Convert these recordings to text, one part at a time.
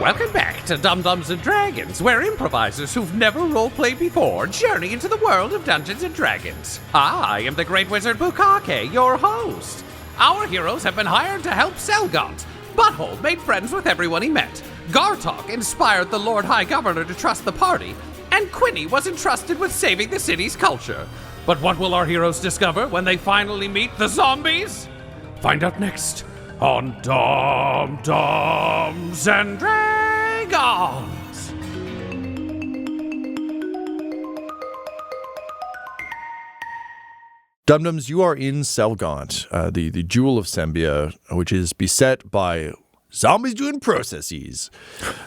Welcome back to Dum-Dums and Dragons, where improvisers who've never roleplayed before journey into the world of Dungeons and Dragons. I am the Great Wizard Bukake, your host. Our heroes have been hired to help Selgaunt. Butthole made friends with everyone he met. Gartok inspired the Lord High Governor to trust the party. And Quinny was entrusted with saving the city's culture. But what will our heroes discover when they finally meet the zombies? Find out next on Dum-Dums and Dragons. Dum-Dums, you are in Selgaunt, the jewel of Sembia, which is beset by zombies doing processes.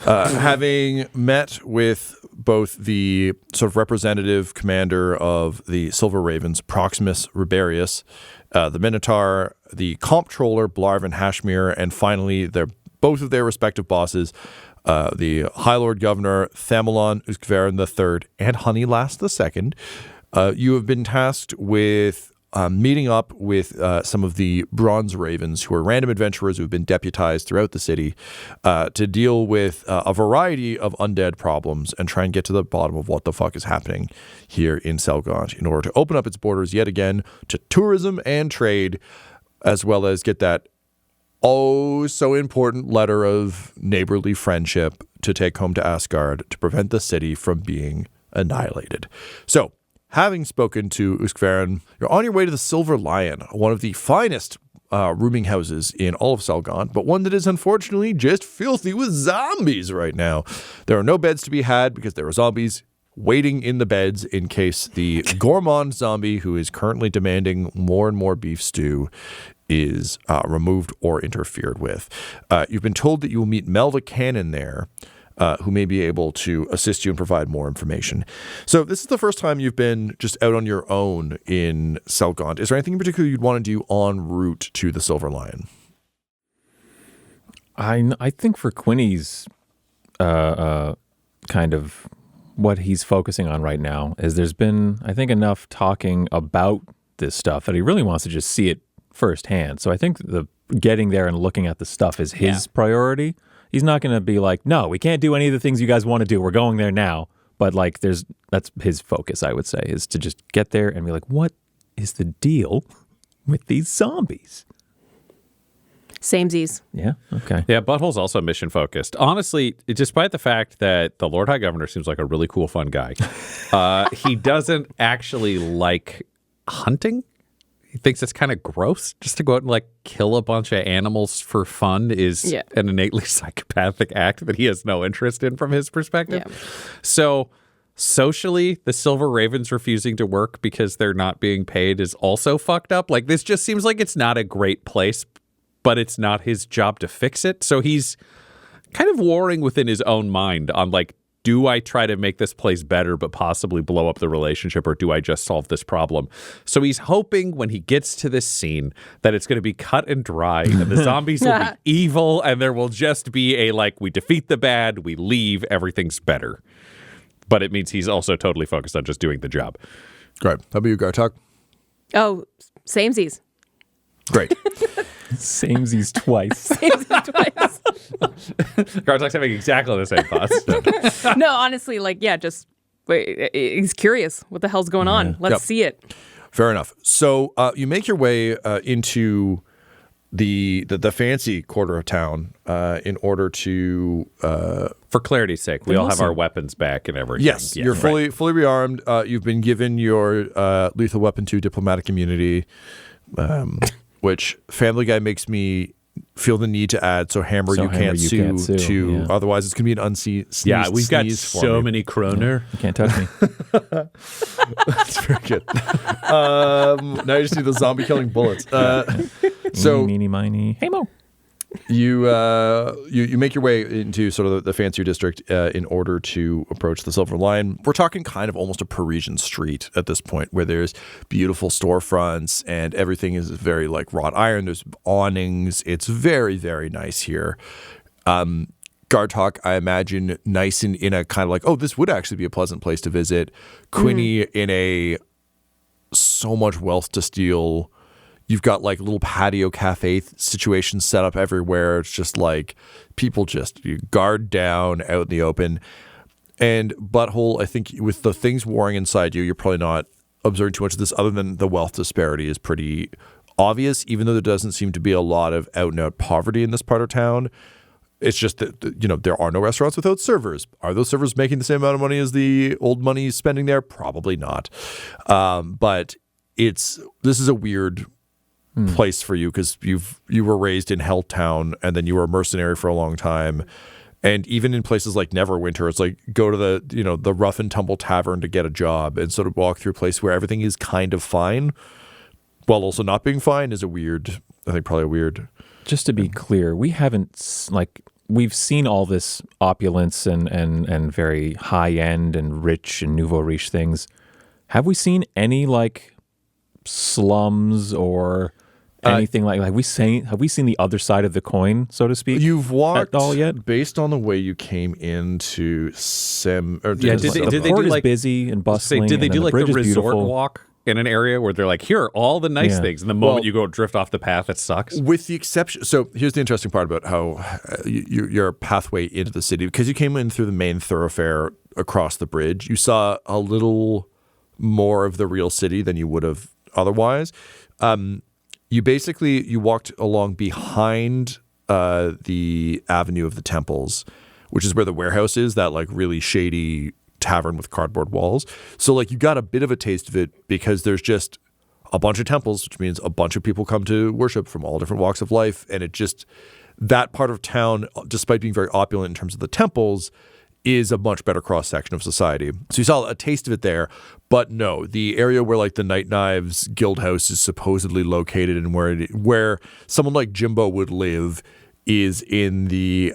Having met with both the sort of representative commander of the Silver Ravens, Proximus Riberius, the Minotaur, the comptroller, Blarvin Hashmir, and finally both of their respective bosses, the High Lord Governor Thamelon Uskvaran III and Honeylass II. You have been tasked with meeting up with some of the Bronze Ravens, who are random adventurers who have been deputized throughout the city to deal with a variety of undead problems and try and get to the bottom of what the fuck is happening here in Selgaunt in order to open up its borders yet again to tourism and trade, as well as get that so important letter of neighborly friendship to take home to Asgard to prevent the city from being annihilated. So, having spoken to Uskvaran, you're on your way to the Silver Lion, one of the finest rooming houses in all of Selgaunt, but one that is unfortunately just filthy with zombies right now. There are no beds to be had because there are zombies waiting in the beds in case the gourmand zombie who is currently demanding more and more beef stew is removed or interfered with. You've been told that you will meet Mel the Cannon there, who may be able to assist you and provide more information. So this is the first time you've been just out on your own in Selgaunt. Is there anything in particular you'd want to do en route to the Silver Lion? I think for Quinny's kind of what he's focusing on right now is there's been, I think, enough talking about this stuff that he really wants to just see it firsthand. So I think the getting there and looking at the stuff is his priority. He's not going to be like, no, we can't do any of the things you guys want to do. We're going there now. But like, that's his focus, I would say, is to just get there and be like, what is the deal with these zombies? Samesies. Yeah. Okay. Yeah. Butthole's also mission focused. Honestly, despite the fact that the Lord High Governor seems like a really cool, fun guy, he doesn't actually like hunting. He thinks it's kind of gross just to go out and like kill a bunch of animals for fun is an innately psychopathic act that he has no interest in from his perspective. Yeah. So socially, the Silver Ravens refusing to work because they're not being paid is also fucked up. Like, this just seems like it's not a great place, but it's not his job to fix it. So he's kind of warring within his own mind on like, do I try to make this place better but possibly blow up the relationship, or do I just solve this problem? So he's hoping when he gets to this scene that it's going to be cut and dry and the zombies will be evil and there will just be a like, we defeat the bad, we leave, everything's better. But it means he's also totally focused on just doing the job. Great. How about you, Gartok? Oh, samesies. Great. Samesies twice. Samesies twice. Gartok's having exactly the same thoughts. No, honestly, like, just he's curious. What the hell's going on? Let's see it. Fair enough. So you make your way into the fancy quarter of town in order to... For clarity's sake, we all have our weapons back and everything. Yes, you're fully rearmed. You've been given your Lethal Weapon 2 diplomatic immunity, which Family Guy makes me feel the need to add. So Hammer, you can't sue. Otherwise it's going to be an unseen sneeze. Yeah, we've got so many kroner. You can't touch me. That's very good. Now you just need the zombie killing bullets. So Meeny, miny, hey mo. You make your way into sort of the fancier district in order to approach the Silver Lion. We're talking kind of almost a Parisian street at this point, where there's beautiful storefronts and everything is very like wrought iron. There's awnings. It's very, very nice here. Gartok, I imagine, nice in a kind of like, oh, this would actually be a pleasant place to visit. Quinny in a so much wealth to steal, You've got like little patio cafe situations set up everywhere. It's just like people just guard down out in the open. And Butthole, I think with the things warring inside you, you're probably not observing too much of this other than the wealth disparity is pretty obvious, even though there doesn't seem to be a lot of out and out poverty in this part of town. It's just that, there are no restaurants without servers. Are those servers making the same amount of money as the old money spending there? Probably not. But this is a weird place for you because you were raised in Helltown and then you were a mercenary for a long time. And even in places like Neverwinter, it's like go to the rough and tumble tavern to get a job and sort of walk through a place where everything is kind of fine while also not being fine is probably a weird. Just to be clear, we haven't we've seen all this opulence and very high end and rich and nouveau riche things. Have we seen any like slums or anything have we seen the other side of the coin, so to speak? You've walked at all yet? Based on the way you came into Did they do busy and bustling? Did they do like the resort beautiful walk in an area where they're like, here are all the nice things, and the moment you go drift off the path, it sucks? With the exception, so here's the interesting part about how your pathway into the city, because you came in through the main thoroughfare across the bridge, you saw a little more of the real city than you would have otherwise. You walked along behind the Avenue of the Temples, which is where the warehouse is, that like really shady tavern with cardboard walls. So like you got a bit of a taste of it because there's just a bunch of temples, which means a bunch of people come to worship from all different walks of life. And that part of town, despite being very opulent in terms of the temples, is a much better cross-section of society. So you saw a taste of it there, but no, the area where like the Night Knives Guild House is supposedly located and where someone like Jimbo would live is in the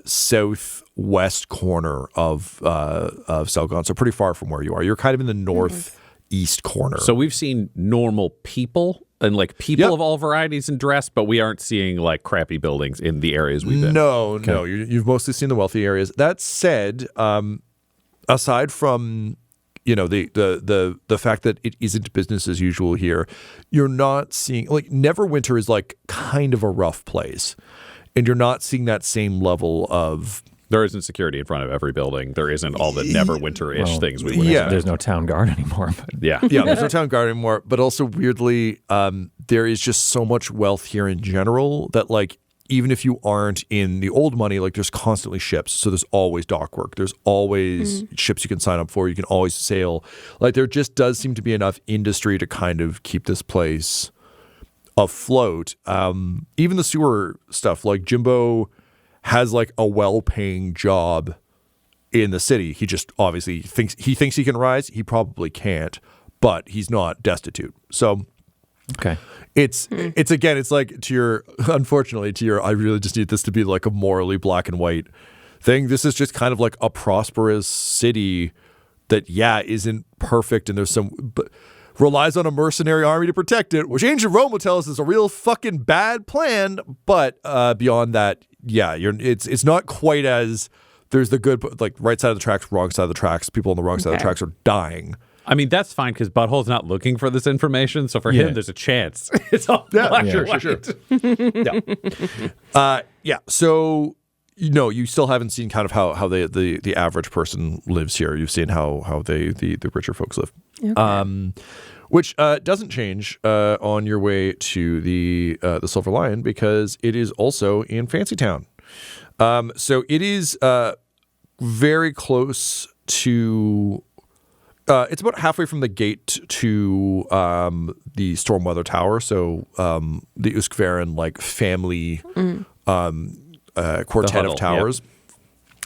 southwest corner of Selgaunt, so pretty far from where you are. You're kind of in the northeast corner. So we've seen normal people and like people of all varieties and dress, but we aren't seeing like crappy buildings in the areas we've been. No. You've mostly seen the wealthy areas. That said, aside from the fact that it isn't business as usual here, you're not seeing like Neverwinter is like kind of a rough place, and you're not seeing that same level of. There isn't security in front of every building. There isn't all the Neverwinter-ish things we would have. There's no town guard anymore. But. Yeah, there's no town guard anymore. But also weirdly, there is just so much wealth here in general that like even if you aren't in the old money, like there's constantly ships. So there's always dock work. There's always ships you can sign up for. You can always sail. Like there just does seem to be enough industry to kind of keep this place afloat. Even the sewer stuff, like Jimbo has like a well-paying job in the city. He just obviously thinks he can rise. He probably can't, but he's not destitute. So okay. It's again, it's like unfortunately to your, I really just need this to be like a morally black and white thing. This is just kind of like a prosperous city that, isn't perfect. And but relies on a mercenary army to protect it, which ancient Rome will tell us is a real fucking bad plan. But beyond that, it's not quite as there's the good, like right side of the tracks, wrong side of the tracks. People on the wrong side of the tracks are dying. I mean, that's fine because Butthole's not looking for this information. So for him, there's a chance. It's all sure. So, you still haven't seen kind of how the average person lives here. You've seen how the richer folks live. Okay. Which doesn't change on your way to the Silver Lion because it is also in Fancytown. So it is very close to. It's about halfway from the gate to the Stormweather Tower. So the Uskvaran like family quartet of towers.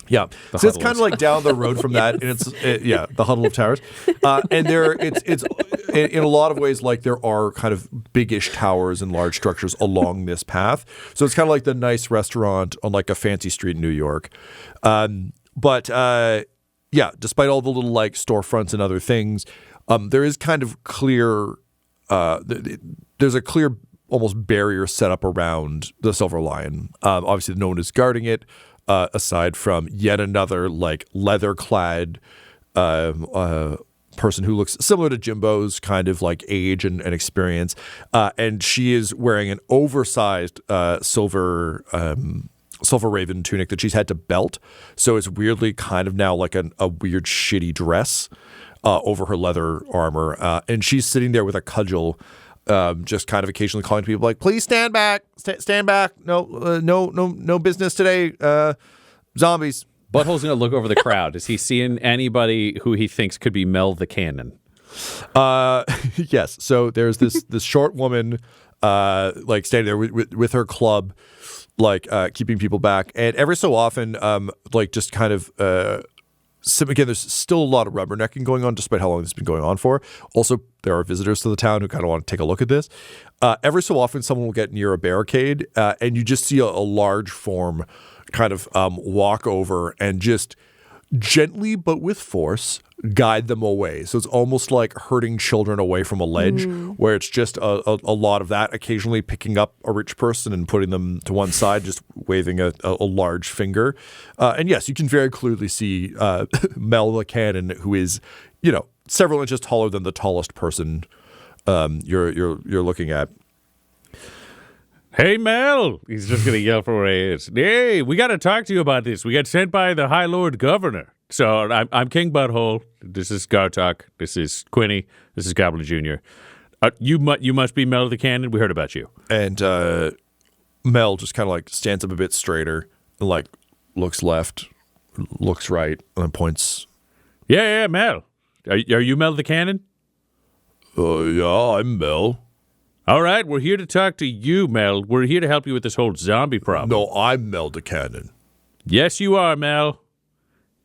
Yep. Yeah, so it's kind of like down the road from that, and it's the huddle of towers, and it's in a lot of ways like there are kind of biggish towers and large structures along this path. So it's kind of like the nice restaurant on like a fancy street in New York, but despite all the little like storefronts and other things, there is kind of clear. There's a clear almost barrier set up around the Silver Lion. Obviously, no one is guarding it. Aside from yet another like leather-clad person who looks similar to Jimbo's kind of like age and experience. And she is wearing an oversized silver raven tunic that she's had to belt. So it's weirdly kind of now like a weird shitty dress over her leather armor. And she's sitting there with a cudgel, just kind of occasionally calling to people like, please stand back, stand back. No business today. Zombies. Butthole's going to look over the crowd. Is he seeing anybody who he thinks could be Mel the Cannon? Yes. So there's this short woman, like standing there with her club, like keeping people back, and every so often, like just kind of. Again, there's still a lot of rubbernecking going on, despite how long this has been going on for. Also, there are visitors to the town who kind of want to take a look at this. Every so often, someone will get near a barricade, and you just see a large form kind of walk over and just gently but with force guide them away. So it's almost like herding children away from a ledge, where it's just a lot of that, occasionally picking up a rich person and putting them to one side, just waving a large finger. And yes, you can very clearly see Mel the Cannon, who is, several inches taller than the tallest person you're looking at. Hey, Mel! He's just going to yell from where he is. Hey, we got to talk to you about this. We got sent by the High Lord Governor. So I'm King Butthole. This is Gartok. This is Quinny. This is Goblin Jr. You must be Mel the Cannon. We heard about you. And Mel just kind of like stands up a bit straighter and like looks left, looks right, and then points. Yeah, Mel. Are you Mel the Cannon? Yeah, I'm Mel. All right, we're here to talk to you, Mel. We're here to help you with this whole zombie problem. No, I'm Mel the Cannon. Yes, you are, Mel.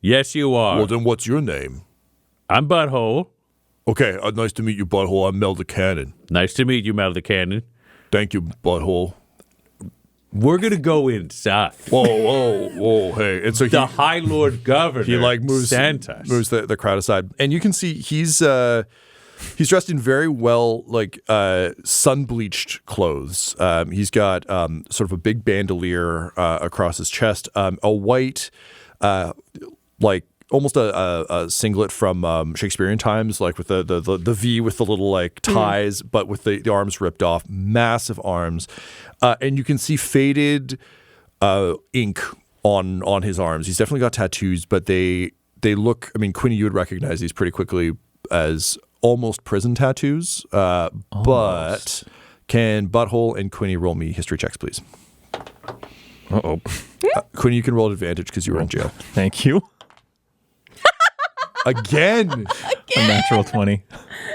Yes, you are. Well, then what's your name? I'm Butthole. Okay, nice to meet you, Butthole. I'm Mel the Cannon. Nice to meet you, Mel the Cannon. Thank you, Butthole. We're going to go inside. Whoa, hey. And so the High Lord Governor he like moves the crowd aside. And you can see he's dressed in very well, like sun-bleached clothes. He's got sort of a big bandolier across his chest, a white, like almost a singlet from Shakespearean times, like with the V with the little like ties, but with the arms ripped off, massive arms, and you can see faded ink on his arms. He's definitely got tattoos, but they look. I mean, Quinny, you would recognize these pretty quickly as almost prison tattoos, but can Butthole and Quinny roll me history checks, please? Uh-oh. Quinny, you can roll at advantage because you were in jail. Thank you. Again. A natural 20.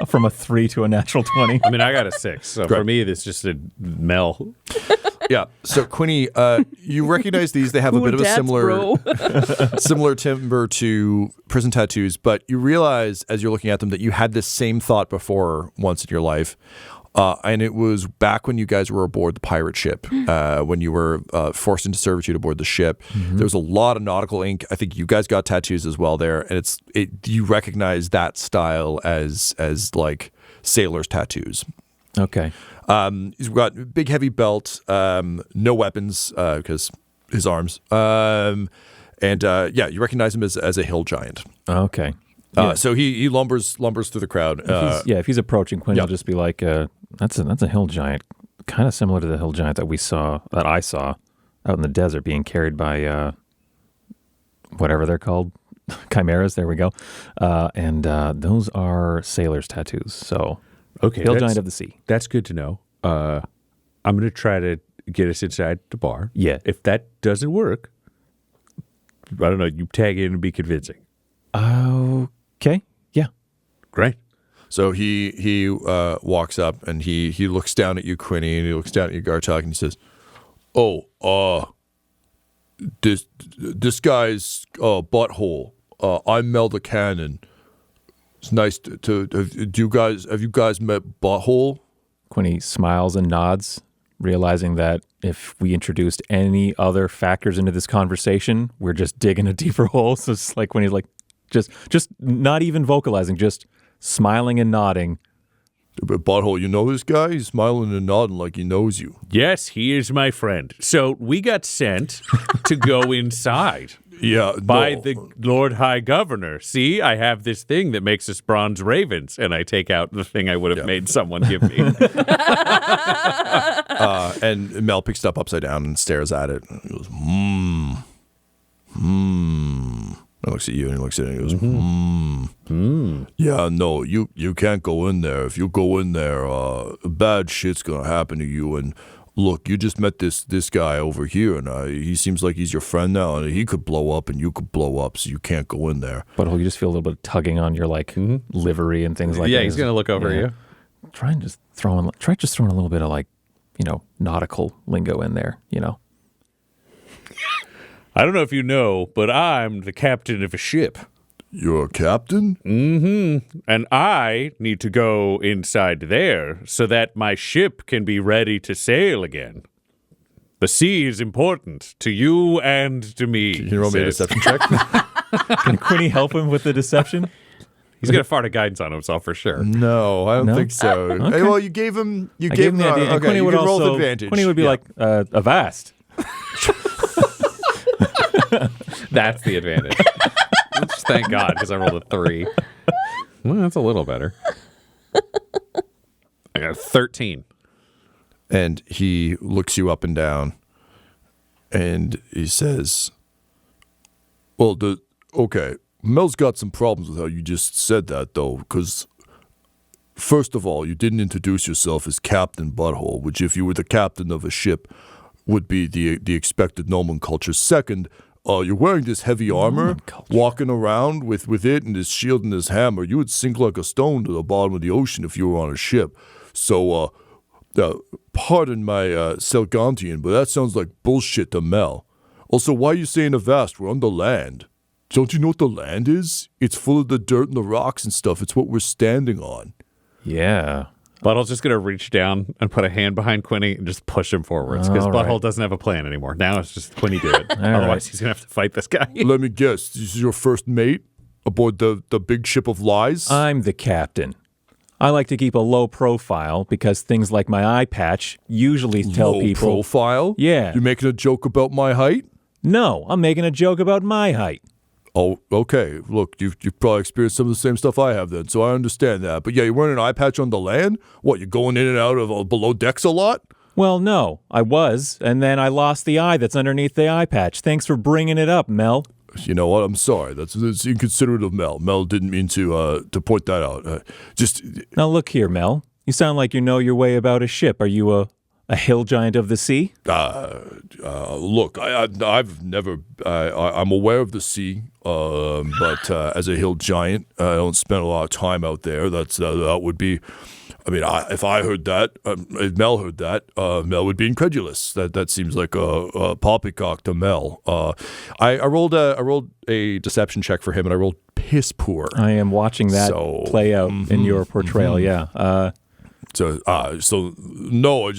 From a 3 to a natural 20. I mean, I got a 6. So for me, this is just a Mel. Yeah. So Quinny, you recognize these. They have a bit of a similar timbre to prison tattoos, but you realize as you're looking at them that you had this same thought before once in your life. And it was back when you guys were aboard the pirate ship, when you were forced into servitude aboard the ship. Mm-hmm. There was a lot of nautical ink. I think you guys got tattoos as well there, and you recognize that style as like sailors' tattoos. Okay. He's got big heavy belt, no weapons because his arms, and you recognize him as a hill giant. Okay. Yeah. So he lumbers through the crowd. If he's approaching, Quinn will just be like, "That's a hill giant, kind of similar to the hill giant that I saw out in the desert, being carried by whatever they're called, chimeras." There we go. And those are sailors' tattoos. So, okay, hill giant of the sea. That's good to know. I'm going to try to get us inside the bar. Yeah. If that doesn't work, I don't know. You tag in and be convincing. Okay. Yeah. Great. So he walks up and he looks down at you, Quinny, and he looks down at you, Gartok, and he says, this guy's Butthole. I'm Mel the Cannon. It's nice to have you guys met Butthole? Quinny smiles and nods, realizing that if we introduced any other factors into this conversation, we're just digging a deeper hole. So it's like when he's like, just not even vocalizing, just smiling and nodding. But Butthole, you know this guy? He's smiling and nodding like he knows you. Yes, he is my friend. So we got sent to go inside. Yeah, by no. the Lord High Governor. See, I have this thing that makes us bronze ravens, and I take out the thing I would have made someone give me. And Mel picks it up upside down and stares at it. He goes, He looks at you and he looks at it and he goes, Yeah, no, you can't go in there. If you go in there, bad shit's gonna happen to you. And look, you just met this guy over here, and he seems like he's your friend now, and he could blow up and you could blow up, so you can't go in there. But you just feel a little bit of tugging on your livery and things like that. Yeah, he's gonna look over at you. Try just throwing a little bit of nautical lingo in there, I don't know if you know, but I'm the captain of a ship. You're a captain? Mm-hmm. And I need to go inside there so that my ship can be ready to sail again. The sea is important to you and to me. Can you roll me a deception check? Can Quinny help him with the deception? He's gonna fart a guidance on himself for sure. No, I don't No? think so. Okay. Hey, well, you gave him I gave him the idea. And okay, Quinny you would can roll with also, advantage. Quinny would be like, Avast. That's the advantage. Just thank God, because I rolled a 3. Well, that's a little better. I got a 13. And he looks you up and down, and he says, well, okay, Mel's got some problems with how you just said that, though, because first of all, you didn't introduce yourself as Captain Butthole, which if you were the captain of a ship would be the expected nomenclature. Second, you're wearing this heavy armor, walking around with it and his shield and his hammer. You would sink like a stone to the bottom of the ocean if you were on a ship. So, pardon my Selgauntian, but that sounds like bullshit to Mel. Also, why are you saying Avast? We're on the land. Don't you know what the land is? It's full of the dirt and the rocks and stuff. It's what we're standing on. Yeah. Butthole's just going to reach down and put a hand behind Quinny and just push him forwards because All Butthole right. doesn't have a plan anymore. Now it's just Quinny do it. Otherwise, he's going to have to fight this guy. Let me guess. This is your first mate aboard the big ship of lies? I'm the captain. I like to keep a low profile because things like my eye patch usually tell Low people. profile? Yeah. You making a joke about my height? No, I'm making a joke about my height. Oh, okay. Look, you've probably experienced some of the same stuff I have then, so I understand that. But yeah, you're wearing an eye patch on the land? What, you're going in and out of below decks a lot? Well, no, I was, and then I lost the eye that's underneath the eye patch. Thanks for bringing it up, Mel. You know what? I'm sorry. That's inconsiderate of Mel. Mel didn't mean to point that out. Now look here, Mel. You sound like you know your way about a ship. Are you a hill giant of the sea? Look, I've never. I'm aware of the sea, but as a hill giant, I don't spend a lot of time out there. That would be. I mean, if I heard that, if Mel heard that, Mel would be incredulous. That seems like a poppycock to Mel. I rolled a deception check for him, and I rolled piss poor. I am watching that play out in your portrayal. Yeah. So no,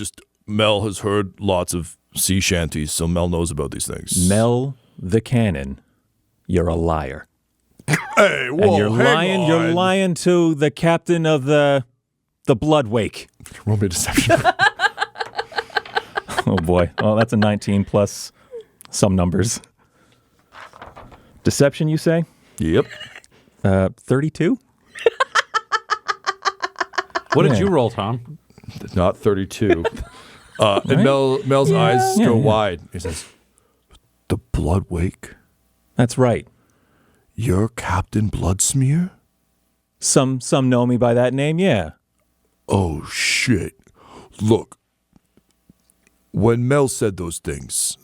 Mel has heard lots of sea shanties, so Mel knows about these things. Mel the Cannon, you're a liar. Hey, whoa, And you're lying. hang You're on. lying to the captain of the Blood Wake. Roll me a deception. Oh boy. Oh, that's a 19 plus some numbers. Deception, you say? Yep. 32? What did Yeah. you roll, Tom? Not 32. And Mel's eyes go wide. He says, "The Blood Wake? That's right. You're Captain Bloodsmear? Some know me by that name, yeah. Oh, shit. Look, when Mel said those things,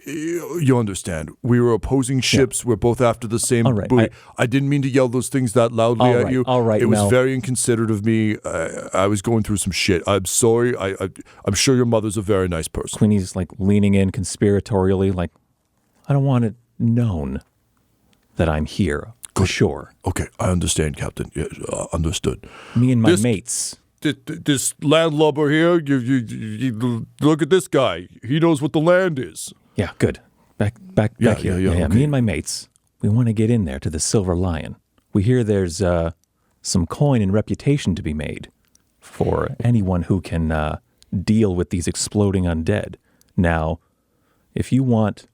you understand, we were opposing ships. We're both after the same All right, buoy. I didn't mean to yell those things that loudly All at right, you. all right, It was Mel. very inconsiderate of me. I was going through some shit. I'm sorry. I'm sure your mother's a very nice person. Quinny's like leaning in conspiratorially, like, I don't want it known that I'm here. For sure. Okay, I understand, Captain. Yeah, understood. Me and my mates. This landlubber here, you look at this guy. He knows what the land is. Yeah, good. Back here. Yeah, okay. Me and my mates, we want to get in there to the Silver Lion. We hear there's some coin and reputation to be made for anyone who can deal with these exploding undead. Now, if you want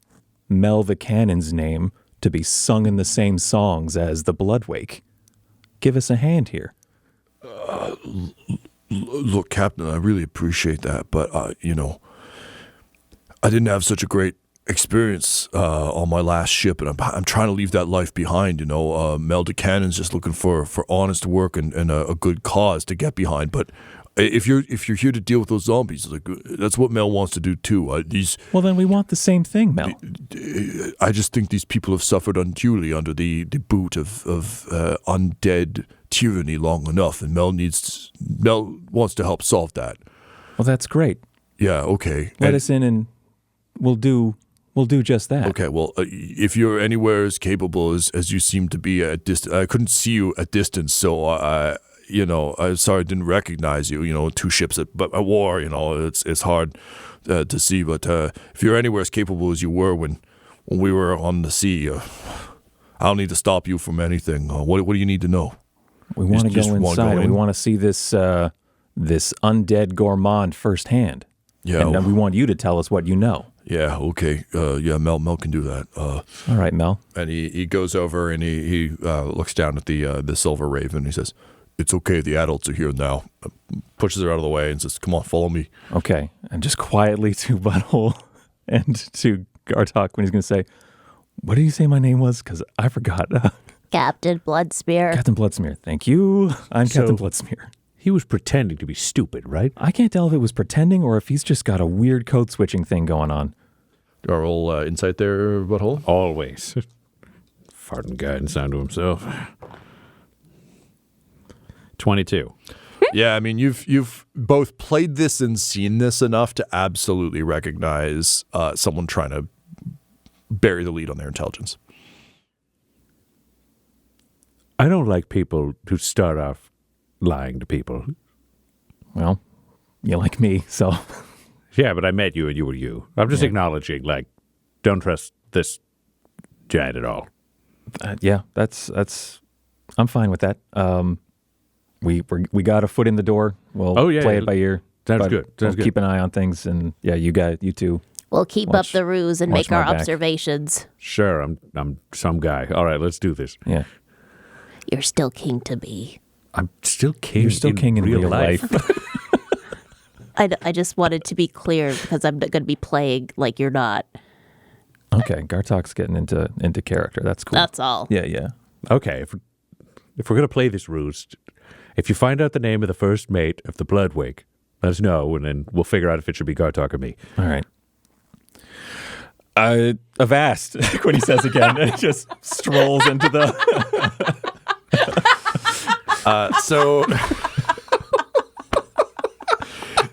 Mel the Cannon's name to be sung in the same songs as the Bloodwake. Give us a hand here. Look, Captain, I really appreciate that, but, I didn't have such a great experience on my last ship, and I'm trying to leave that life behind. Mel the Cannon's just looking for honest work and a good cause to get behind. But if you're here to deal with those zombies, that's what Mel wants to do too. Well, then we want the same thing, Mel. I just think these people have suffered unduly under the boot of undead tyranny long enough, and Mel wants to help solve that. Well, that's great. Yeah. Okay. Let us in, and we'll do just that. Okay, well, if you're anywhere as capable as you seem to be at distance, I couldn't see you at distance, so I'm sorry I didn't recognize you. Two ships at war, it's hard to see. But if you're anywhere as capable as you were when we were on the sea, I don't need to stop you from anything. What do you need to know? We want to go inside, and we want to see this undead gourmand firsthand. Yeah, and we want you to tell us what you know. Yeah, okay. Mel can do that. All right, Mel. And he goes over and he looks down at the Silver Raven. He says, "It's okay, the adults are here now." Pushes her out of the way and says, "Come on, follow me." Okay, and just quietly to Butthole and to Gartok when he's going to say, "What did you say my name was? Because I forgot." Captain Bloodsmear. Captain Bloodsmear. Thank you. I'm Captain Bloodsmear. He was pretending to be stupid, right? I can't tell if it was pretending or if he's just got a weird code switching thing going on. Our old insight there, Butthole? Always. Farting guy and sound to himself. 22. Yeah, I mean, you've both played this and seen this enough to absolutely recognize someone trying to bury the lead on their intelligence. I don't like people who start off lying to people. Well, you like me, so. Yeah, but I met you and you were you. I'm just acknowledging, don't trust this giant at all. Yeah, that's. I'm fine with that. We got a foot in the door. We'll play it by ear. Sounds good. We'll keep an eye on things, and you two. We'll keep up the ruse and make our back. observations. Sure, I'm some guy. All right, let's do this. Yeah. You're still king to be. I'm still king. You're still king in real life. I just wanted to be clear because I'm going to be playing like you're not. Okay, Gartok's getting into character. That's cool. That's all. Yeah. Okay, if we're going to play this ruse, if you find out the name of the first mate of the Bloodwake, let us know, and then we'll figure out if it should be Gartok or me. All right. Avast, Quinny says again, and just strolls into the... So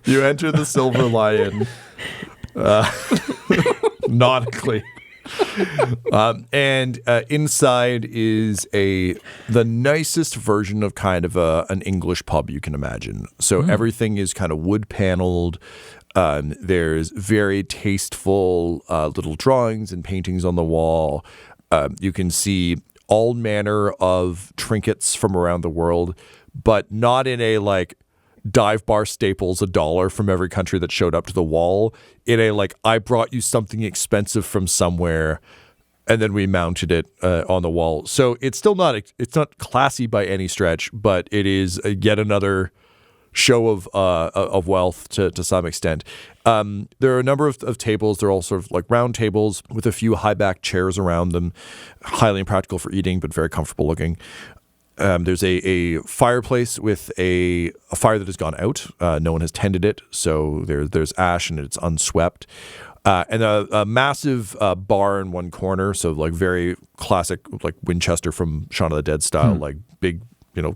you enter the Silver Lion nautically. And inside is the nicest version of kind of an English pub you can imagine. So everything is kind of wood paneled. There's very tasteful little drawings and paintings on the wall. You can see all manner of trinkets from around the world, but not in a dive bar staples $1 from every country that showed up to the wall. In a I brought you something expensive from somewhere, and then we mounted it on the wall. So it's still not classy by any stretch, but it is yet another show of wealth to some extent. There are a number of tables. They're all sort of round tables with a few high-backed chairs around them, highly impractical for eating, but very comfortable looking. There's a fireplace with a fire that has gone out. No one has tended it, so there's ash and it's unswept. And a massive bar in one corner, so very classic, Winchester from Shaun of the Dead style, big,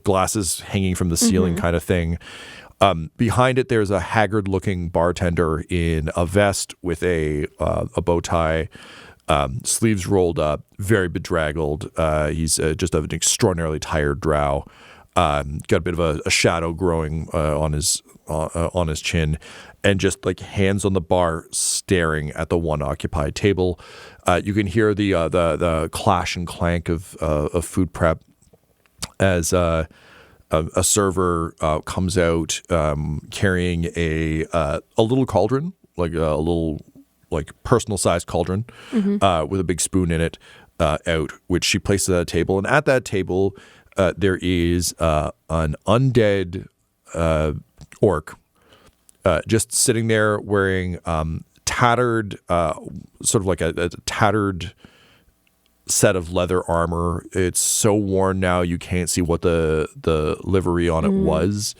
glasses hanging from the ceiling kind of thing. Behind it, there's a haggard-looking bartender in a vest with a bow tie, sleeves rolled up, very bedraggled. He's just an extraordinarily tired drow. Got a bit of a shadow growing on his chin, and just hands on the bar, staring at the one occupied table. You can hear the clash and clank of food prep as a server comes out carrying a little cauldron, a little like personal-sized cauldron with a big spoon in it out, which she places at a table. And at that table, there is an undead orc just sitting there wearing tattered, sort of like a tattered set of leather armor. It's so worn now you can't see what the livery on it was.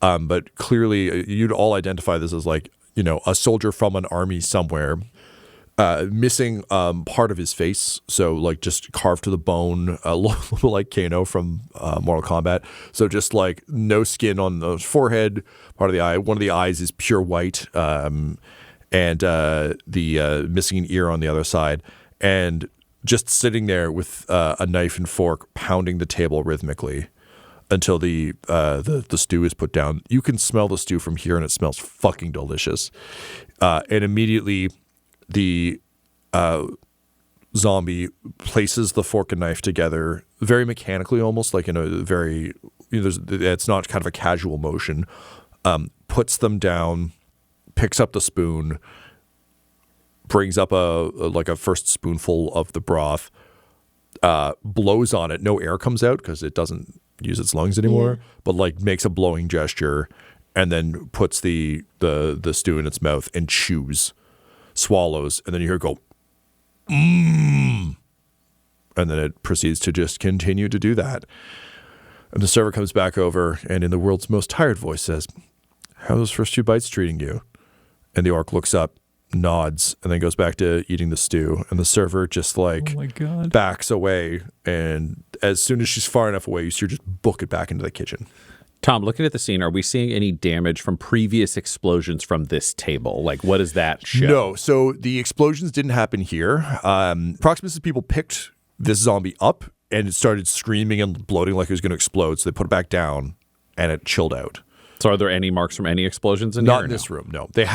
But clearly you'd all identify this as like, you know, a soldier from an army somewhere. Missing part of his face, so like just carved to the bone, a little like Kano from Mortal Kombat. So just like no skin on the forehead, part of the eye. One of the eyes is pure white, and the missing an ear on the other side, and just sitting there with a knife and fork, pounding the table rhythmically until the stew is put down. You can smell the stew from here, and it smells fucking delicious. And immediately, the zombie places the fork and knife together very mechanically, almost like in a very, you know, it's not kind of a casual motion, puts them down, picks up the spoon, brings up a first spoonful of the broth, blows on it. No air comes out because it doesn't use its lungs anymore, but like makes a blowing gesture and then puts the stew in its mouth and chews. Swallows, and then you hear it go, and then it proceeds to just continue to do that. And the server comes back over and in the world's most tired voice says, "How are those first 2 bites treating you?" And the orc looks up, nods, and then goes back to eating the stew. And the server just like backs away, and as soon as she's far enough away, you see her just book it back into the kitchen. Tom, looking at the scene, are we seeing any damage from previous explosions from this table? Like, what does that show? No. So the explosions didn't happen here. Proximus people picked this zombie up, and it started screaming and bloating like it was going to explode. So they put it back down, and it chilled out. So are there any marks from any explosions in here? Not in this room, no. Their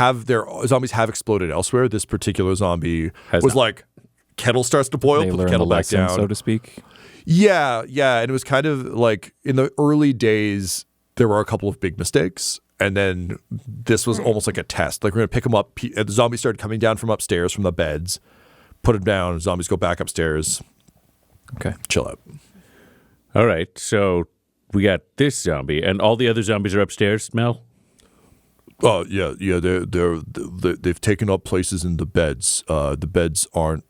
zombies have exploded elsewhere. This particular zombie was like, kettle starts to boil, They put the learn kettle the back lesson, down. so to speak. Yeah. And it was kind of like in the early days, there were a couple of big mistakes, and then this was almost like a test. Like, we're going to pick them up. The zombies started coming down from upstairs from the beds, put them down. Zombies go back upstairs. Okay. Chill out. All right, so we got this zombie, and all the other zombies are upstairs, Mel? Oh, yeah. They've taken up places in the beds. The beds aren't,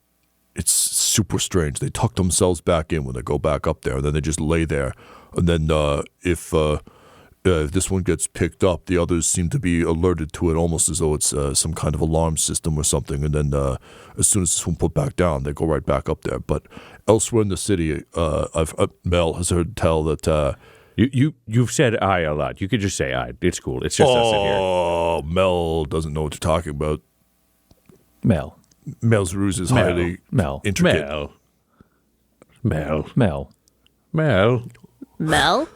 it's super strange. They tuck themselves back in when they go back up there, and then they just lay there. And then if this one gets picked up, the others seem to be alerted to it almost as though it's some kind of alarm system or something. And then as soon as this one put back down, they go right back up there. But elsewhere in the city, Mel has heard tell that... You've said "I" a lot. You could just say "I." It's cool. It's just us in here. Oh, Mel doesn't know what you're talking about. Mel's ruse is highly intricate. Mel. Mel? Mel.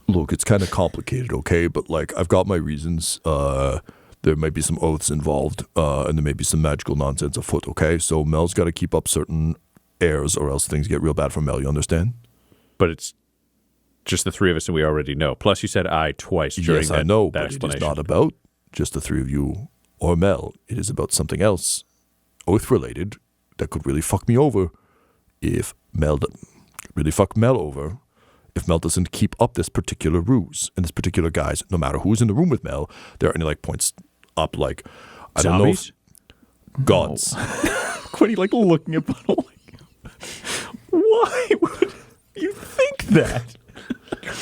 Look, it's kind of complicated, okay? But, like, I've got my reasons. There might be some oaths involved, and there may be some magical nonsense afoot, okay? So Mel's got to keep up certain airs, or else things get real bad for Mel, you understand? But it's just the three of us, and we already know. Plus, you said "I" twice during yes, I know, that but explanation. it is not about just the three of you or Mel. It is about something else, oath-related, that could really fuck me over if Mel doesn't keep up this particular ruse and this particular guise. No matter who's in the room with Mel, there are any like points up like I Zombies? don't know if gods. Quinny like looking at Butthole like, why would you think that?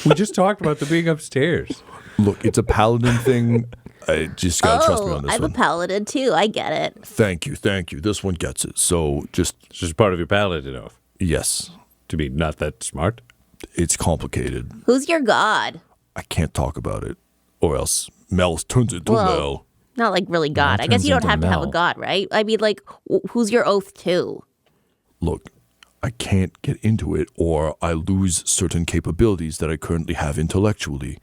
We just talked about the being upstairs. Look, it's a paladin thing. I just gotta trust me on this I'm one. a paladin too. I get it. Thank you. This one gets it. So It's just part of your paladin oath. yes, To be not that smart. it's complicated. Who's your god? I can't talk about it, or else Mel turns into Mel. Not like really god. I guess you don't turns have to into have a Mel. god, right? I mean, like, who's your oath to? Look, I can't get into it, or I lose certain capabilities that I currently have intellectually.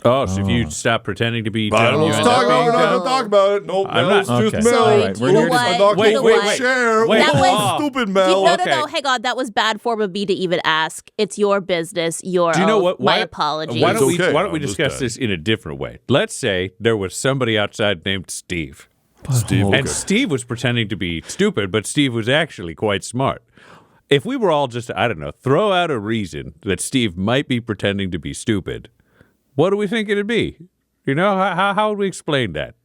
Oh, so if you stop pretending to be dumb, I don't know you what end to up talk being about. dumb? Don't talk about it. Nope, I'm Mel, it's not- just okay. Mel. Sorry, It's we're here to- just- I'm not Wait, going wait, to wait. share. Wait, That was- Stupid Mel. No, Okay. hang on. That was bad form of me to even ask. It's your business. Your Do you know oath. what? My Why- apologies. Why don't we? It's okay, Why don't we I discuss understand. this in a different way? Let's say there was somebody outside named Steve, Steve, and Steve was pretending to be stupid, but Steve was actually quite smart. If we were all just, I don't know, throw out a reason that Steve might be pretending to be stupid, what do we think it'd be? You know, how would we explain that?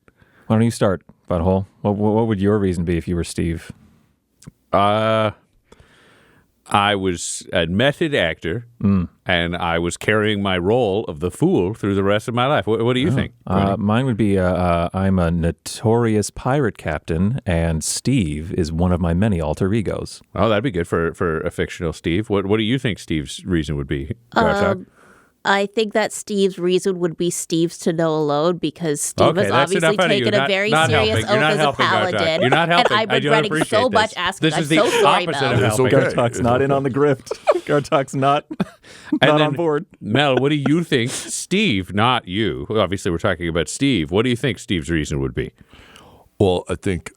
Why don't you start, Butthole? What would your reason be if you were Steve? I was a method actor, and I was carrying my role of the fool through the rest of my life. What do you think? Mine would be I'm a notorious pirate captain, and Steve is one of my many alter egos. Oh, that'd be good for a fictional Steve. What do you think Steve's reason would be? Gartok? I think that Steve's reason would be Steve's to know alone because Steve Okay, has that's obviously enough out of you. taken a very Not serious helping. oath You're not as a helping, Gartok. paladin. You're not helping. And I've I been do regretting appreciate so this. much asking. This I'm is the so sorry, opposite Mel. of It's helping. okay. Gartok's not in on the grift. Gartok's not And on board. Mel, what do you think Steve, not you, obviously we're talking about Steve, what do you think Steve's reason would be? Well, I think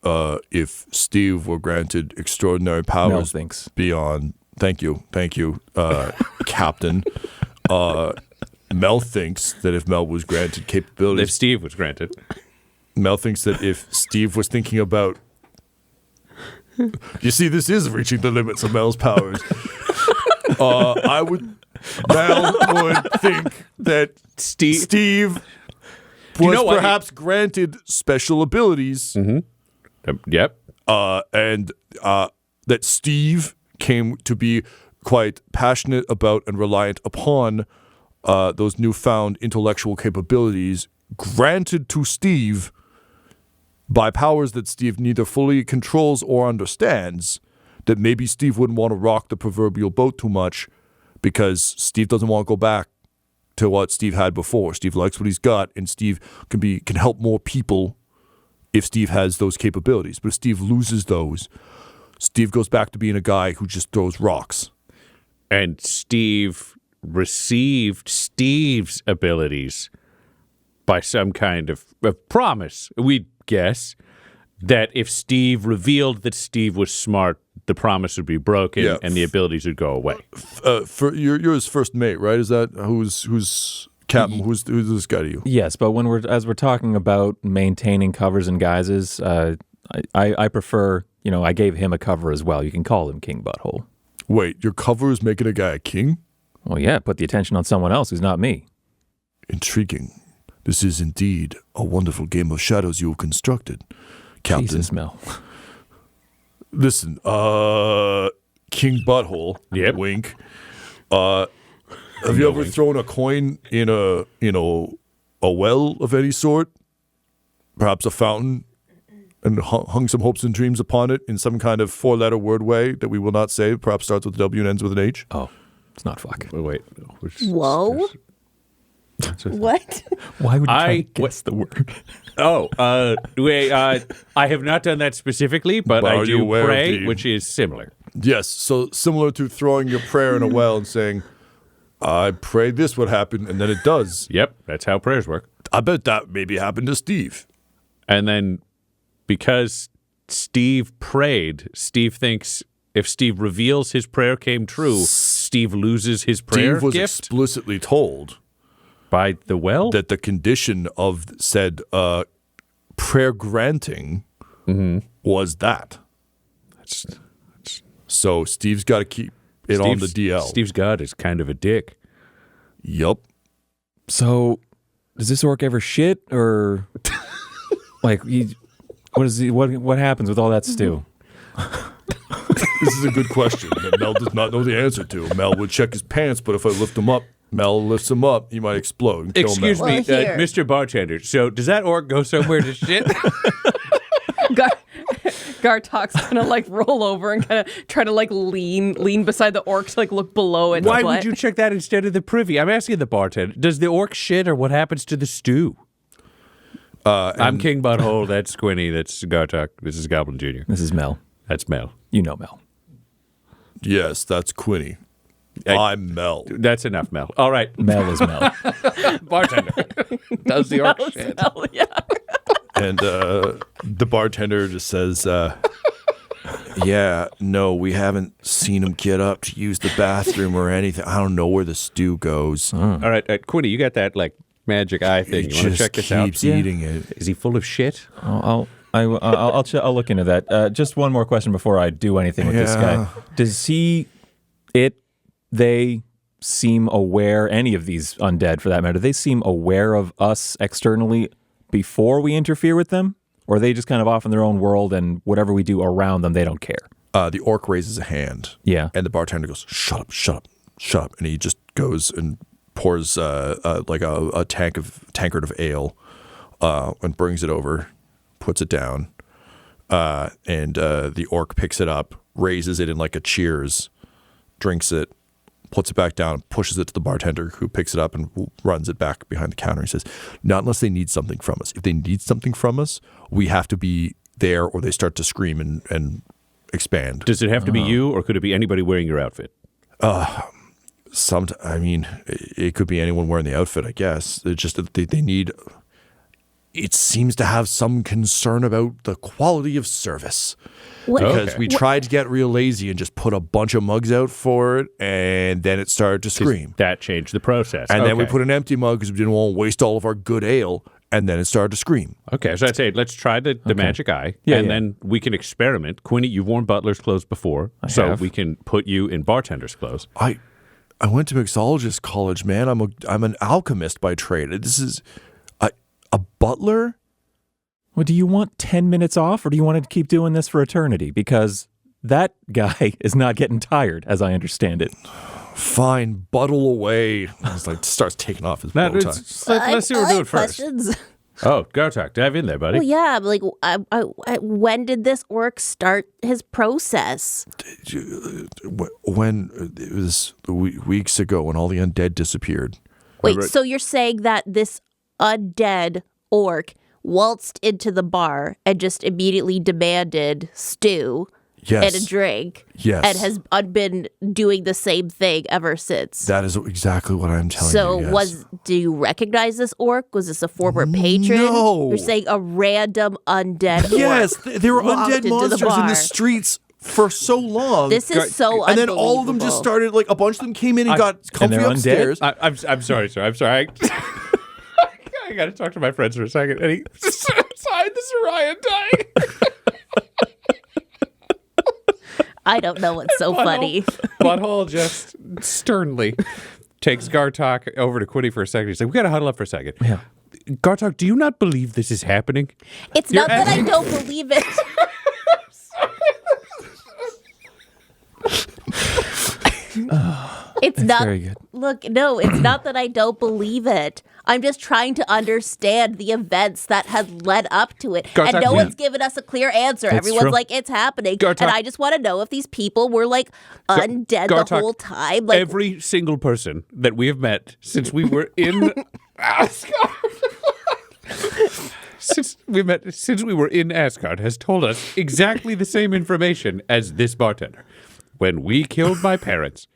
if Steve were granted extraordinary Mel powers thinks. beyond, thank you, Captain. Mel thinks that if Mel was granted If capabilities, Steve was granted. Mel thinks that if Steve was thinking about, you see, this is reaching the limits of Mel's powers. Mel would think that Steve was know what? perhaps granted special abilities. Yep. And that Steve came to be quite passionate about and reliant upon those newfound intellectual capabilities granted to Steve by powers that Steve neither fully controls or understands, that maybe Steve wouldn't want to rock the proverbial boat too much because Steve doesn't want to go back to what Steve had before. Steve likes what he's got, and Steve can help more people if Steve has those capabilities. But if Steve loses those, Steve goes back to being a guy who just throws rocks. And Steve received Steve's abilities by some kind of promise, we'd guess, that if Steve revealed that Steve was smart, the promise would be broken and the abilities would go away. For you're his first mate, right? Is that who's captain? Who's this guy to you? Yes, but as we're talking about maintaining covers and guises, I prefer, I gave him a cover as well. You can call him King Butthole. Wait, your cover is making a guy a king? Well, yeah, put the attention on someone else who's not me. Intriguing. This is indeed a wonderful game of shadows you have constructed, Captain. Jesus, Mel. Listen, King Butthole. Yep. Wink. Have you ever thrown a coin in a well of any sort? Perhaps a fountain, and hung some hopes and dreams upon it in some kind of four-letter word way that we will not say. Perhaps starts with a W and ends with an H. Oh, it's not fuck. Wait. Whoa. What? Why would you try I- to guess the word? I have not done that specifically, but But I are you do aware of pray, the- which is similar. Yes, so similar to throwing your prayer in a well and saying, I pray this would happen, and then it does. Yep, that's how prayers work. I bet that maybe happened to Steve. And then because Steve prayed, Steve thinks if Steve reveals his prayer came true, Steve loses his prayer Steve was gift explicitly told by the well. that the condition of said prayer granting was that. So Steve's got to keep it on the DL. Steve's God is kind of a dick. Yup. So, does this orc ever shit or like what happens with all that stew? This is a good question that Mel does not know the answer to. Mel would check his pants, but if I lift him up, Mel lifts him up, he might explode and kill Excuse Mel. me, Well, here. Mr. Bartender. So does that orc go somewhere to shit? Gartok's gonna like roll over and kind of try to like lean beside the orc to like look below it. Why would you check that instead of the privy? I'm asking the bartender. Does the orc shit or what happens to the stew? I'm King Butthole. That's Quinny. That's Gartok. This is Goblin Jr. This is Mel. That's Mel. You know Mel. Yes, that's Quinny. I'm Mel. That's enough, Mel. All right, Mel is Mel. bartender does the orc shit. Oh, yeah. And the bartender just says, yeah, no, we haven't seen him get up to use the bathroom or anything. I don't know where the stew goes. All right, Quinny, you got that like magic eye thing. He You want to just check this out? keeps eating it. Is he full of shit? I'll look into that. Just one more question before I do anything with this guy. Does they seem aware, any of these undead for that matter, they seem aware of us externally before we interfere with them? Or are they just kind of off in their own world and whatever we do around them, they don't care? The orc raises a hand. Yeah. And the bartender goes, shut up, shut up, shut up. And he just goes and pours like a tankard of ale and brings it over, puts it down. And the orc picks it up, raises it in like a cheers, drinks it, puts it back down, pushes it to the bartender, who picks it up and runs it back behind the counter. He says, not unless they need something from us. If they need something from us, we have to be there or they start to scream and expand. Does it have to be you, or could it be anybody wearing your outfit? It could be anyone wearing the outfit, I guess. It's just that they need... It seems to have some concern about the quality of service. Because we tried to get real lazy and just put a bunch of mugs out for it, and then it started to scream. That changed the process. And then we put an empty mug because we didn't want to waste all of our good ale, and then it started to scream. Okay, so I'd say let's try the magic eye, then we can experiment. Quinny, you've worn butler's clothes before, so we can put you in bartender's clothes. I went to mixologist college, man. I'm an alchemist by trade. This is a butler. Well, do you want 10 minutes off, or do you want to keep doing this for eternity? Because that guy is not getting tired, as I understand it. Fine, buttle away. He's like starts taking off his bow tie. Let's see what we're doing first. Questions. Oh, Gartok, dive in there, buddy. Well, yeah, but when did this orc start his process? When it was weeks ago when all the undead disappeared. Wait, so you're saying that this undead orc waltzed into the bar and just immediately demanded stew and a drink, and has been doing the same thing ever since? That is exactly what I'm telling you. So do you recognize this orc? Was this a former patron? No. You're saying a random undead orc. Yes, there were undead monsters in bar. the streets for so long. This is so and then all of them just started, like a bunch of them came in and got comfy upstairs. I'm sorry, sir. I'm sorry. I got to talk to my friends for a second. And he signed the Sariah die. I don't know what's so funny. Butthole just sternly takes Gartok over to Quinny for a second. He's like, we got to huddle up for a second. Yeah. Gartok, do you not believe this is happening? It's not that I don't believe it. It's not very good. Look, no, it's not that I don't believe it. I'm just trying to understand the events that had led up to it. Gartok, and no one's given us a clear answer. Everyone's true. like, it's happening. Gartok. And I just want to know if these people were like undead the Gartok, whole time. Like, every single person that we have met since we were in Asgard. Since we were in Asgard has told us exactly the same information as this bartender. When we killed my parents,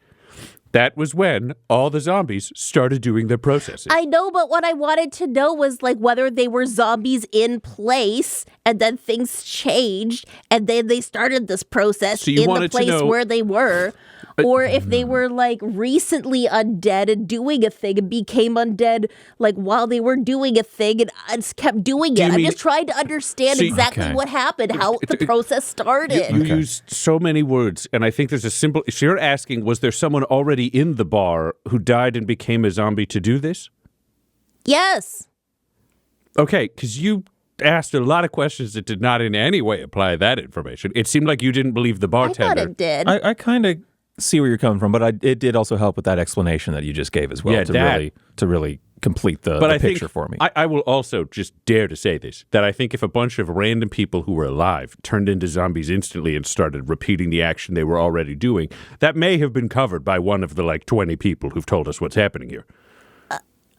that was when all the zombies started doing their processes. I know, but what I wanted to know was like whether they were zombies in place and then things changed and then they started this process So you in the wanted to place know- were they were. Or if they were like recently undead and doing a thing and became undead like while they were doing a thing and kept doing it. I'm just trying to understand exactly what happened, how the process started. You used so many words, and I think there's a simple... So you're asking, was there someone already in the bar who died and became a zombie to do this? Yes. Okay, because you asked a lot of questions that did not in any way apply that information. It seemed like you didn't believe the bartender. I thought it did. I kind of see where you're coming from, but it did also help with that explanation that you just gave as well to really complete the picture for me. I will also just dare to say this, that I think if a bunch of random people who were alive turned into zombies instantly and started repeating the action they were already doing, that may have been covered by one of the 20 people who've told us what's happening here.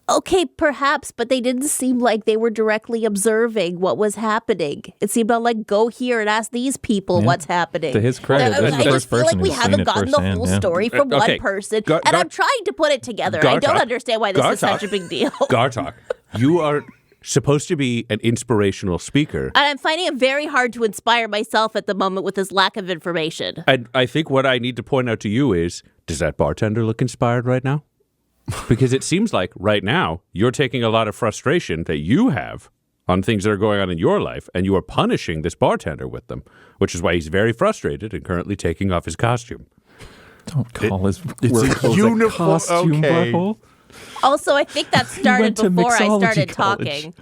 Okay, perhaps, but they didn't seem like they were directly observing what was happening. It seemed like go here and ask these people what's happening. To his credit, this is I the just first feel like person we who's haven't seen it gotten the firsthand, full yeah. story from Okay. one person, and I'm trying to put it together. I don't understand why this is such a big deal. Gartok, you are supposed to be an inspirational speaker. And I'm finding it very hard to inspire myself at the moment with this lack of information. And I think what I need to point out to you is, does that bartender look inspired right now? Because it seems like right now you're taking a lot of frustration that you have on things that are going on in your life, and you are punishing this bartender with them, which is why he's very frustrated and currently taking off his costume. Don't call his it's work a clothes uniform, costume, okay. Butthole. Also, I think that started went to before I mixology started college. talking.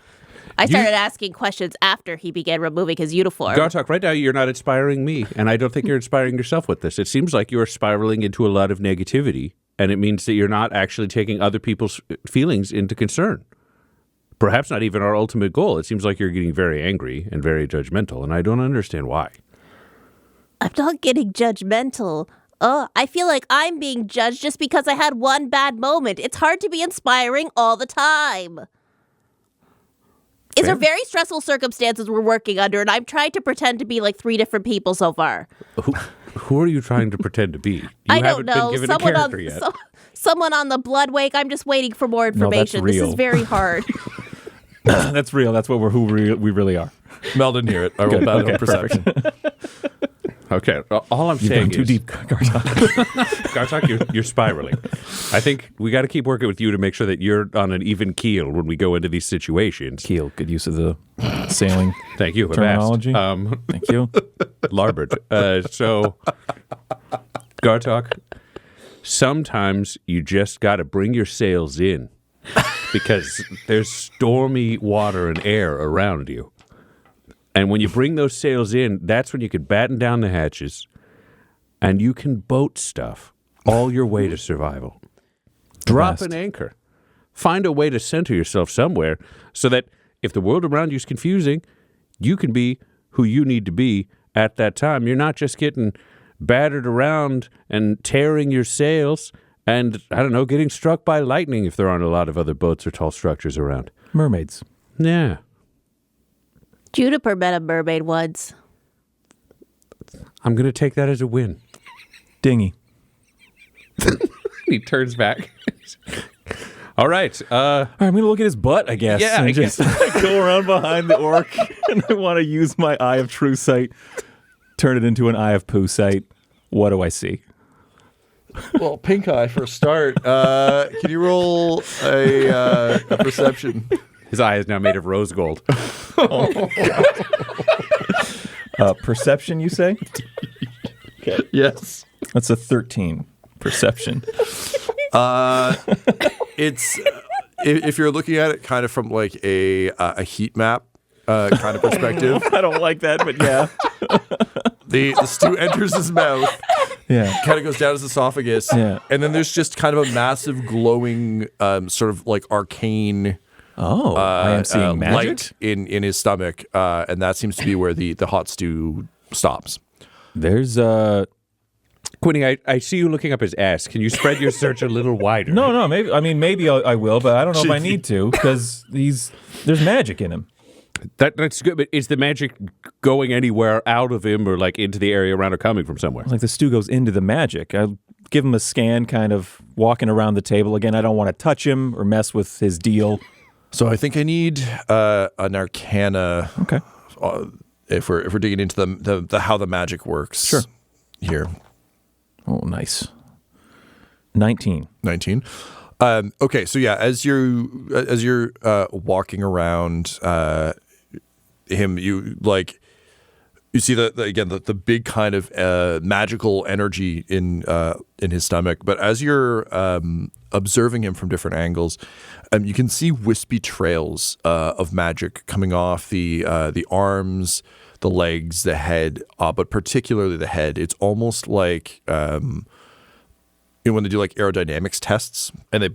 I started asking questions after he began removing his uniform. Gartok, right now you're not inspiring me, and I don't think you're inspiring yourself with this. It seems like you're spiraling into a lot of negativity, and it means that you're not actually taking other people's feelings into concern. Perhaps not even our ultimate goal. It seems like you're getting very angry and very judgmental, and I don't understand why. I'm not getting judgmental. I feel like I'm being judged just because I had one bad moment. It's hard to be inspiring all the time. These are very stressful circumstances we're working under, and I'm trying to pretend to be like 3 different people so far. Who are you trying to pretend to be? You I haven't don't know. been given a character yet. Someone on the blood wake. I'm just waiting for more information. This real. is very hard. That's real. That's what we really are. Mel didn't hear it. I rolled bad on perception. Okay, all I'm You've saying gone too is, deep, Gartok. Gartok, you're spiraling. I think we got to keep working with you to make sure that you're on an even keel when we go into these situations. Keel, good use of the sailing Thank you. terminology. Avast. Thank you. Larboard. So, Gartok, sometimes you just got to bring your sails in because there's stormy water and air around you. And when you bring those sails in, that's when you can batten down the hatches and you can boat stuff all your way to survival. Drop an anchor. Find a way to center yourself somewhere so that if the world around you is confusing, you can be who you need to be at that time. You're not just getting battered around and tearing your sails and, I don't know, getting struck by lightning if there aren't a lot of other boats or tall structures around. Mermaids. Yeah. Juniper met a mermaid once. I'm going to take that as a win. Dinghy. He turns back. All right. All right, I'm going to look at his butt, I guess. Yeah, and I just go around behind the orc. And I want to use my eye of true sight, turn it into an eye of poo sight. What do I see? Well, pink eye for a start. Can you roll a perception? His eye is now made of rose gold. Perception, you say? Okay. Yes. That's a 13. Perception. It's if you're looking at it kind of from like a heat map kind of perspective. I don't like that, but yeah. The stew enters his mouth. Yeah. Kind of goes down his esophagus. Yeah. And then there's just kind of a massive glowing sort of like arcane I am seeing magic. light in his stomach. And that seems to be where the hot stew stops. There's Quinny, I see you looking up his ass. Can you spread your search a little wider? No, maybe I will, but I don't know if I need to because there's magic in him. That's good, but is the magic going anywhere out of him or like into the area around or coming from somewhere? Like the stew goes into the magic. I give him a scan, kind of walking around the table. Again, I don't want to touch him or mess with his deal. So I think I need an Arcana. Okay. If we're digging into the how the magic works. Sure. Here. Oh, nice. 19. Okay, so yeah, as you're walking around him, you see the big kind of magical energy in his stomach. But as you're observing him from different angles, you can see wispy trails of magic coming off the arms, the legs, the head, but particularly the head. It's almost like when they do like aerodynamics tests and they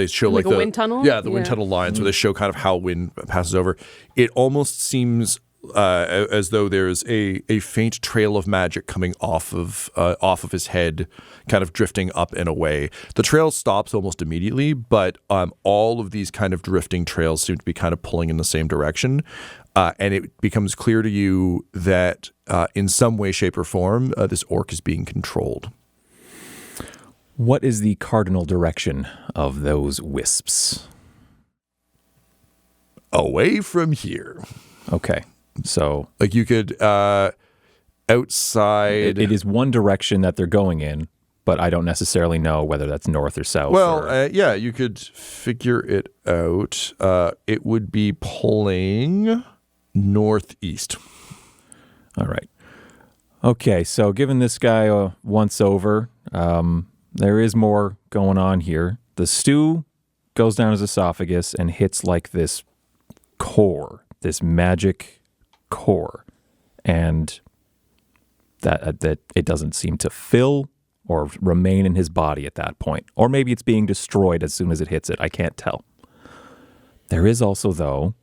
show Like like a wind tunnel? Yeah, the wind Yeah. tunnel lines where they show kind of how wind passes over. It almost seems as though there's a faint trail of magic coming off of his head, kind of drifting up and away. The trail stops almost immediately, but all of these kind of drifting trails seem to be kind of pulling in the same direction. And it becomes clear to you that in some way, shape, or form, this orc is being controlled. What is the cardinal direction of those wisps? Away from here. Okay. So like you could outside. It is one direction that they're going in, but I don't necessarily know whether that's north or south. Well, yeah, you could figure it out. It would be pulling northeast. All right. Okay, so giving this guy a once over, there is more going on here. The stew goes down his esophagus and hits like this core, this magic core, and that it doesn't seem to fill or remain in his body at that point. Or maybe it's being destroyed as soon as it hits it. I can't tell. There is also, though,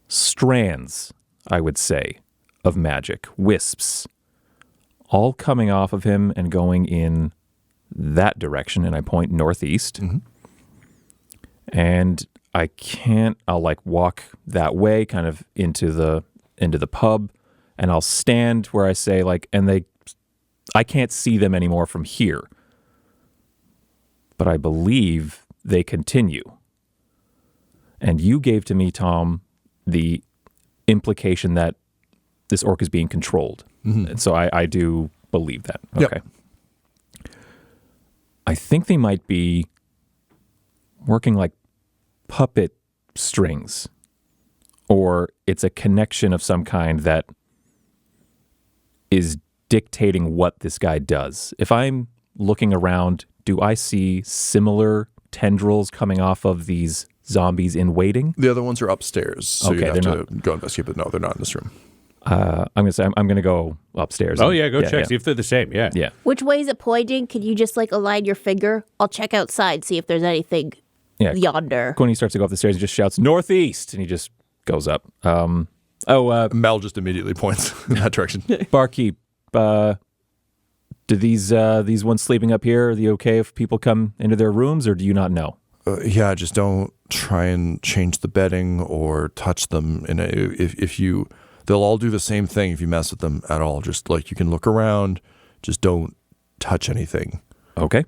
strands, I would say, of magic, wisps, all coming off of him and going in that direction, and I point northeast. Mm-hmm. And I'll like walk that way kind of into the pub, and I'll stand where I say like, and I can't see them anymore from here, but I believe they continue. And you gave to me, Tom, the implication that this orc is being controlled. Mm-hmm. And so I do believe that. Okay. Yep. I think they might be working like puppet strings, or it's a connection of some kind that is dictating what this guy does. If I'm looking around, do I see similar tendrils coming off of these zombies in waiting? The other ones are upstairs, so okay, you have to go investigate, but no, they're not in this room. I'm gonna go upstairs. Oh yeah, go check, see if they're the same. Yeah. Which way is it pointing? Can you just like align your finger? I'll check outside, see if there's anything yonder. Quinny starts to go up the stairs and just shouts northeast, and he just goes up. Mel just immediately points in that direction. Barkeep, do these ones sleeping up here, are they okay if people come into their rooms, or do you not know? Yeah, just don't try and change the bedding or touch them. And they'll all do the same thing if you mess with them at all. Just like you can look around, just don't touch anything. Okay.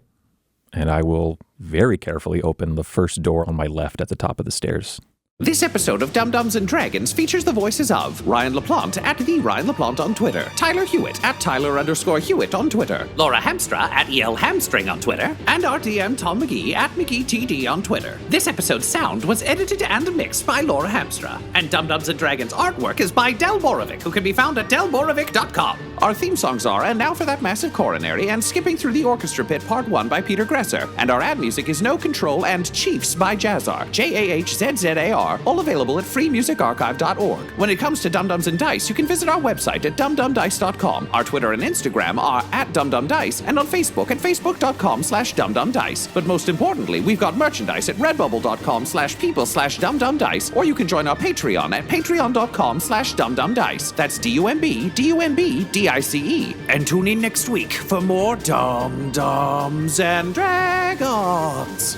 And I will very carefully open the first door on my left at the top of the stairs. This episode of Dum-Dums and Dragons features the voices of Ryan LaPlante at the Ryan LaPlante on Twitter, Tyler Hewitt at Tyler_Hewitt on Twitter, Laura Hamstra at EL Hamstring on Twitter, and our DM Tom McGee at McGeeTD on Twitter. This episode's sound was edited and mixed by Laura Hamstra, and Dum-Dums and Dragons artwork is by Del Borovic, who can be found at delborovic.com. Our theme songs are And Now for That Massive Coronary and Skipping Through the Orchestra Pit Part 1 by Peter Gresser, and our ad music is No Control and Chiefs by Jazzar, JAHZZAR, all available at freemusicarchive.org. When it comes to Dum-Dums and Dice, you can visit our website at dumdumdice.com. Our Twitter and Instagram are at dumdumdice, and on Facebook at facebook.com/dumdumdice. But most importantly, we've got merchandise at redbubble.com/people/dumdumdice, or you can join our Patreon at patreon.com/dumdumdice. That's DUMBDUMBDICE. And tune in next week for more Dum-Dums and Dragons.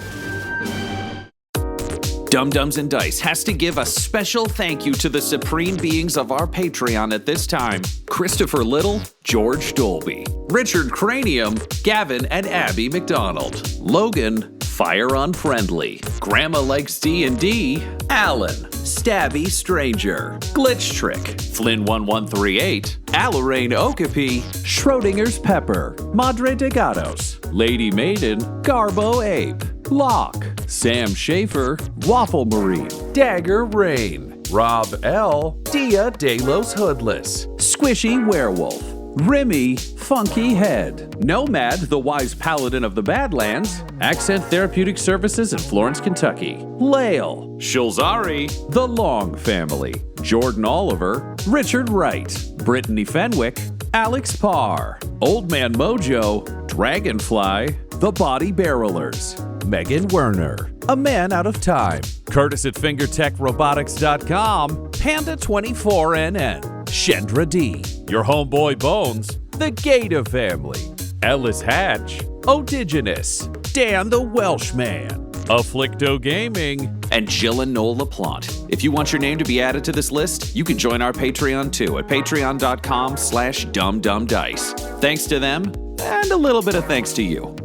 Dum-Dums and Dice has to give a special thank you to the supreme beings of our Patreon at this time: Christopher Little, George Dolby, Richard Cranium, Gavin and Abby McDonald, Logan, Fire Unfriendly, Grandma Likes D&D, Alan, Stabby Stranger, Glitch Trick, Flynn1138, Alarain Okapi, Schrodinger's Pepper, Madre de Gatos, Lady Maiden, Garbo Ape, Locke, Sam Schaefer, Waffle Marine, Dagger Rain, Rob L, Dia De Los Hoodless, Squishy Werewolf, Remy, Funky Head, Nomad, the Wise Paladin of the Badlands, Accent Therapeutic Services in Florence, Kentucky, Lael, Shulzari, The Long Family, Jordan Oliver, Richard Wright, Brittany Fenwick, Alex Parr, Old Man Mojo, Dragonfly, The Body Barrelers, Megan Werner, A Man Out of Time, Curtis at fingertechrobotics.com, Panda24NN, Shendra D, Your Homeboy Bones, The Gator Family, Ellis Hatch, Odigenous, Dan the Welshman, Afflicto Gaming, and Jill and Noel LaPlante. If you want your name to be added to this list, you can join our Patreon too at patreon.com/dumbdumbdice. Thanks to them, and a little bit of thanks to you.